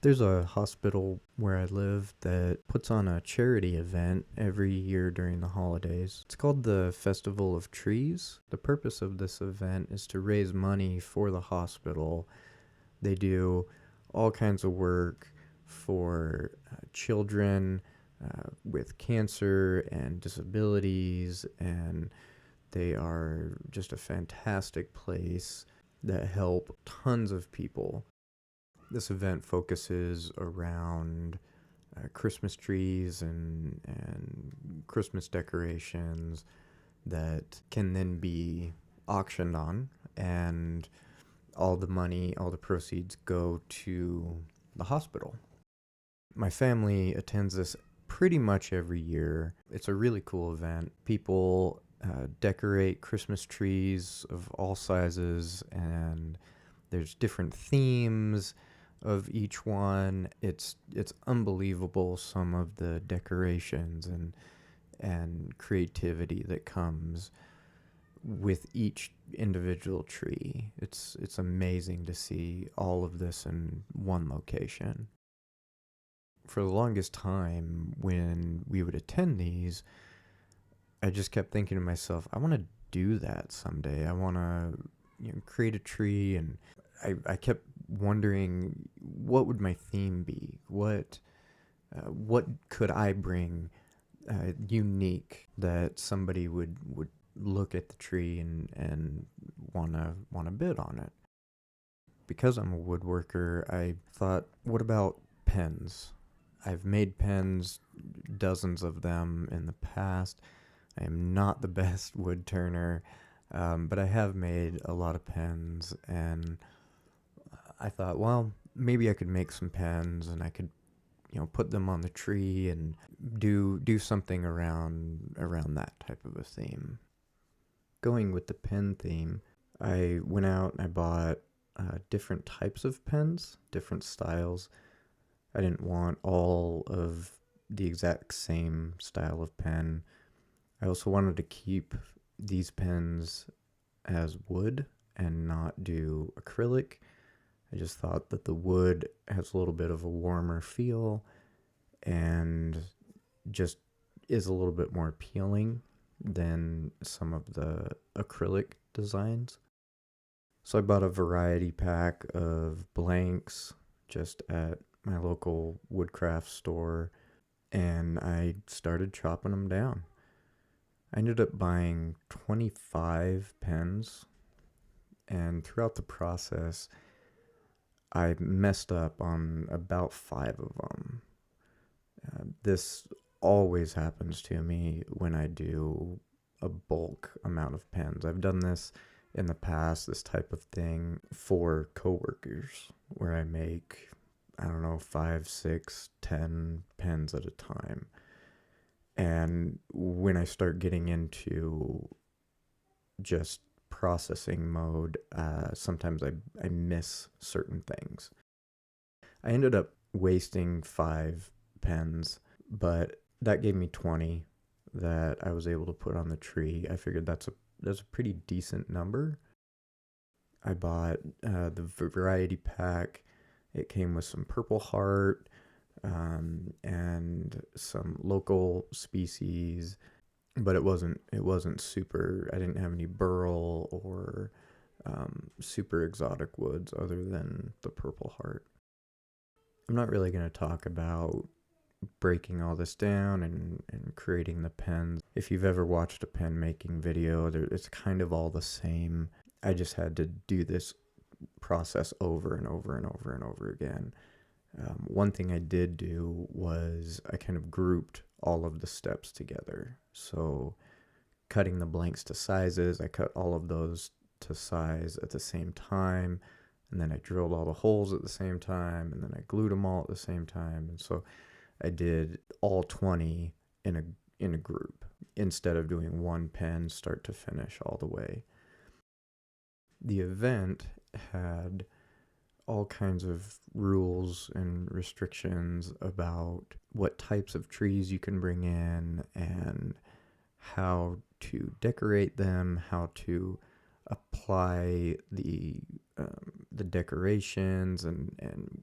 There's a hospital where I live that puts on a charity event every year during the holidays. It's called the Festival of Trees. The purpose of this event is to raise money for the hospital. They do all kinds of work for children with cancer and disabilities, and they are just a fantastic place that help tons of people. This event focuses around Christmas trees and Christmas decorations that can then be auctioned on, and all the money, all the proceeds go to the hospital. My family attends this pretty much every year. It's a really cool event. People decorate Christmas trees of all sizes, and there's different themes of each one. It's unbelievable, some of the decorations and creativity that comes with each individual tree. It's amazing to see all of this in one location. For the longest time when we would attend these, I just kept thinking to myself, I want to do that someday. I want to create a tree, and I kept wondering, what would my theme be? What could I bring unique that somebody would look at the tree and wanna bid on it? Because I'm a woodworker, I thought, what about pens? I've made pens, dozens of them in the past. I am not the best wood turner, but I have made a lot of pens, and I thought, well, maybe I could make some pens, and I could, put them on the tree and do something around that type of a theme. Going with the pen theme, I went out and I bought different types of pens, different styles. I didn't want all of the exact same style of pen. I also wanted to keep these pens as wood and not do acrylic. I just thought that the wood has a little bit of a warmer feel and just is a little bit more appealing than some of the acrylic designs. So I bought a variety pack of blanks just at my local woodcraft store, and I started chopping them down. I ended up buying 25 pens, and throughout the process, I messed up on about 5 of them. This always happens to me when I do a bulk amount of pens. I've done this in the past, this type of thing, for coworkers, where I make, I don't know, 5, 6, 10 pens at a time. And when I start getting into just processing mode, sometimes I miss certain things. I ended up wasting 5 pens, but that gave me 20 that I was able to put on the tree. I figured that's a pretty decent number. I bought the variety pack. It came with some purple heart and some local species, but it wasn't super. I didn't have any burl or super exotic woods other than the purple heart. I'm not really going to talk about breaking all this down and creating the pens. If you've ever watched a pen making video, it's kind of all the same. I just had to do this process over and over and over and over again. One thing I did do was I kind of grouped all of the steps together. So cutting the blanks to sizes, I cut all of those to size at the same time, and then I drilled all the holes at the same time, and then I glued them all at the same time. And so I did all 20 in a group instead of doing one pen start to finish all the way. The event had all kinds of rules and restrictions about what types of trees you can bring in and how to decorate them, how to apply the decorations and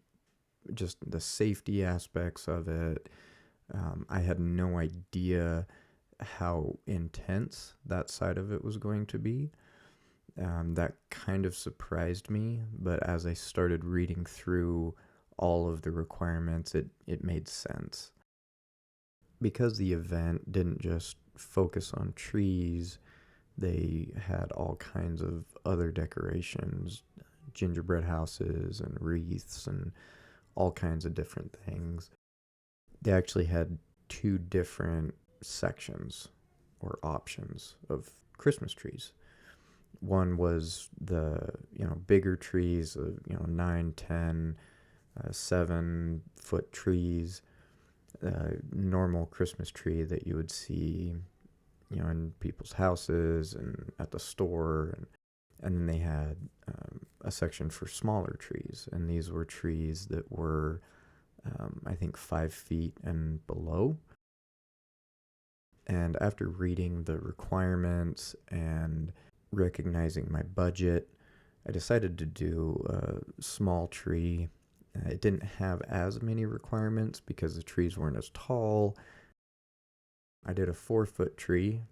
just the safety aspects of it. I had no idea how intense that side of it was going to be. That kind of surprised me, but as I started reading through all of the requirements, it made sense. Because the event didn't just focus on trees, they had all kinds of other decorations, gingerbread houses and wreaths and all kinds of different things. They actually had two different sections or options of Christmas trees. One was the bigger trees, 9, 10, 7 foot trees, normal Christmas tree that you would see in people's houses and at the store, and then they had a section for smaller trees, and these were trees that were I think 5 feet and below. And after reading the requirements and recognizing my budget, I decided to do a small tree. It didn't have as many requirements because the trees weren't as tall. I did a 4 foot tree.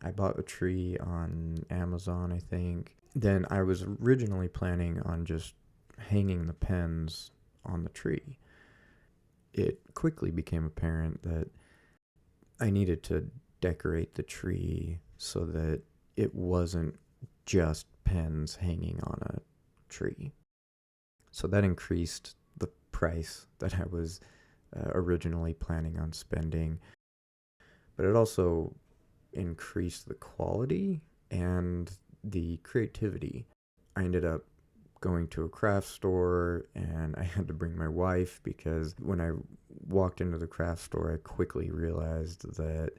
I bought a tree on Amazon, I think. Then I was originally planning on just hanging the pens on the tree. It quickly became apparent that I needed to decorate the tree so that it wasn't just pens hanging on a tree. So that increased the price that I was originally planning on spending, but it also increased the quality and the creativity. I ended up going to a craft store, and I had to bring my wife because when I walked into the craft store, I quickly realized that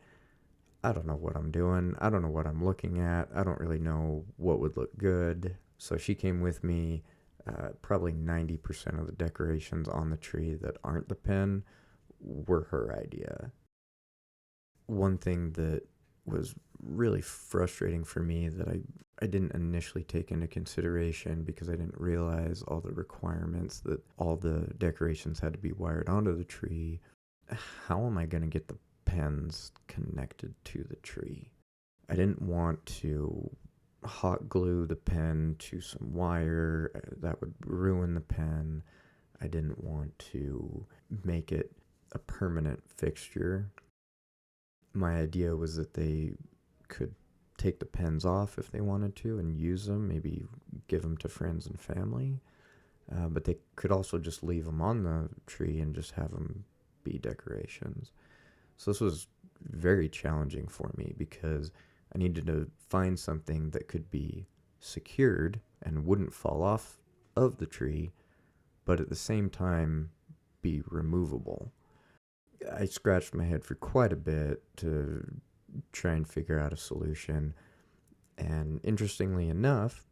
I don't know what I'm doing. I don't know what I'm looking at. I don't really know what would look good. So she came with me. Probably 90% of the decorations on the tree that aren't the pen were her idea. One thing that was really frustrating for me that I didn't initially take into consideration because I didn't realize all the requirements that all the decorations had to be wired onto the tree. How am I going to get the pens connected to the tree? I didn't want to hot glue the pen to some wire. That would ruin the pen. I didn't want to make it a permanent fixture. My idea was that they could take the pens off if they wanted to and use them, maybe give them to friends and family. But they could also just leave them on the tree and just have them be decorations. So this was very challenging for me because I needed to find something that could be secured and wouldn't fall off of the tree, but at the same time be removable. I scratched my head for quite a bit to try and figure out a solution. And interestingly enough,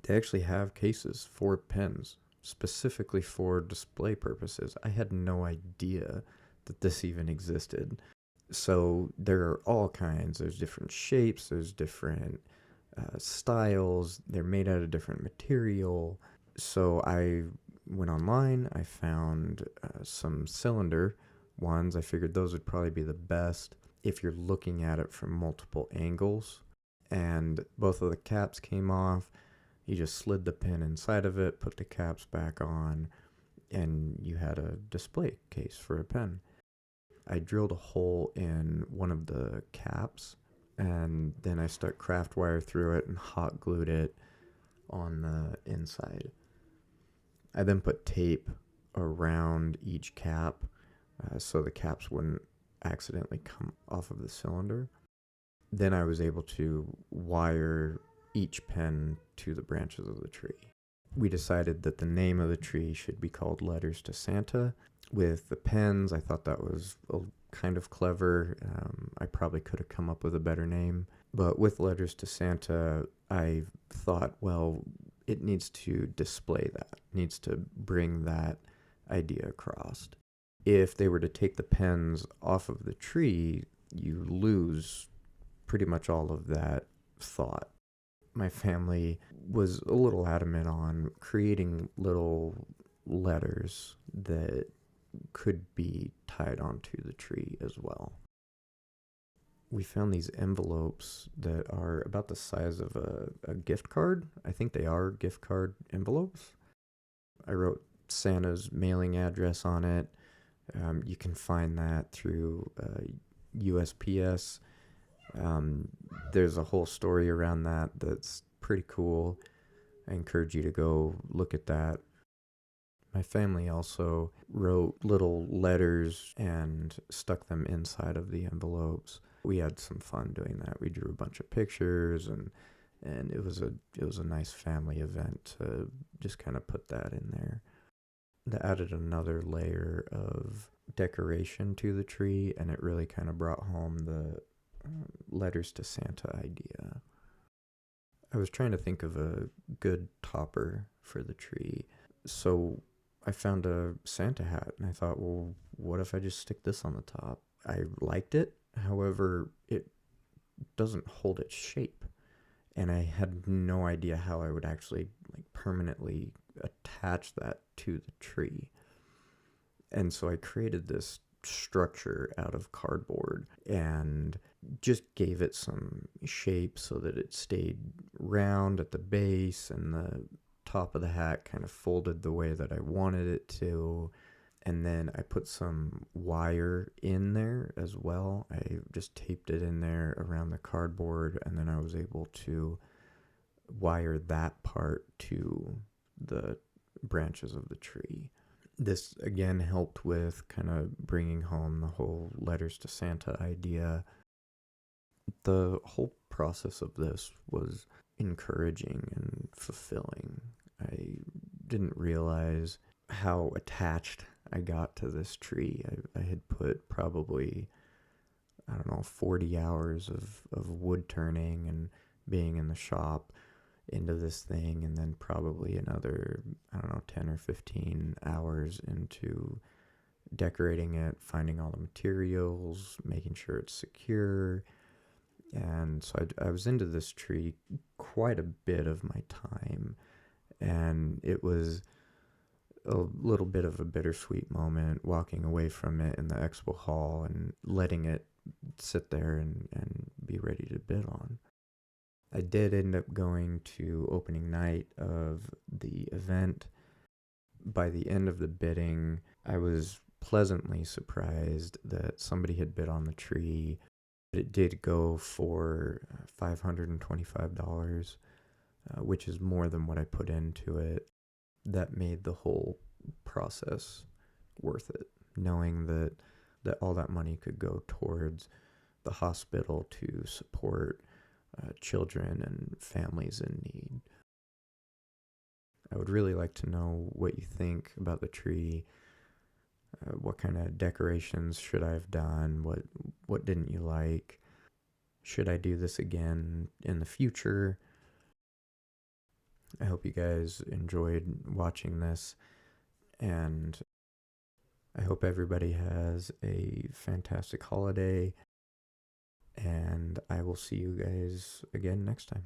they actually have cases for pens specifically for display purposes. I had no idea that this even existed. So there are all kinds. There's different shapes, there's different styles, they're made out of different material. So I went online, I found some cylinder ones. I figured those would probably be the best if you're looking at it from multiple angles. And both of the caps came off. You just slid the pen inside of it, put the caps back on, and you had a display case for a pen. I drilled a hole in one of the caps, and then I stuck craft wire through it and hot glued it on the inside. I then put tape around each cap so the caps wouldn't accidentally come off of the cylinder. Then I was able to wire each pen to the branches of the tree. We decided that the name of the tree should be called Letters to Santa. With the pens, I thought that was kind of clever. I probably could have come up with a better name. But with Letters to Santa, I thought, well, it needs to display that, it needs to bring that idea across. If they were to take the pens off of the tree, you lose pretty much all of that thought. My family was a little adamant on creating little letters that could be tied onto the tree as well. We found these envelopes that are about the size of a gift card. I think they are gift card envelopes. I wrote Santa's mailing address on it. You can find that through USPS. There's a whole story around that that's pretty cool. I encourage you to go look at that. My family also wrote little letters and stuck them inside of the envelopes. We had some fun doing that. We drew a bunch of pictures, and it was a nice family event to just kind of put that in there. That added another layer of decoration to the tree, and it really kind of brought home the letters to Santa idea. I was trying to think of a good topper for the tree, so I found a Santa hat, and I thought, well, what if I just stick this on the top? I liked it, however, it doesn't hold its shape, and I had no idea how I would actually permanently attach that to the tree. And so I created this structure out of cardboard and just gave it some shape so that it stayed round at the base, and the top of the hat kind of folded the way that I wanted it to. And then I put some wire in there as well. I just taped it in there around the cardboard, and then I was able to wire that part to the branches of the tree. This again helped with kind of bringing home the whole letters to Santa idea. The whole process of this was encouraging and fulfilling. I didn't realize how attached I got to this tree. I had put probably, 40 hours of wood turning and being in the shop into this thing, and then probably another 10 or 15 hours into decorating it, finding all the materials, making sure it's secure. And so I was into this tree quite a bit of my time, and it was a little bit of a bittersweet moment walking away from it in the expo hall and letting it sit there and be ready to bid on. I did end up going to opening night of the event. By the end of the bidding, I was pleasantly surprised that somebody had bid on the tree. It did go for $525, which is more than what I put into it. That made the whole process worth it, knowing that all that money could go towards the hospital to support children and families in need. I would really like to know what you think about the tree. What kind of decorations should I have done? What didn't you like? Should I do this again in the future? I hope you guys enjoyed watching this, and I hope everybody has a fantastic holiday, and I will see you guys again next time.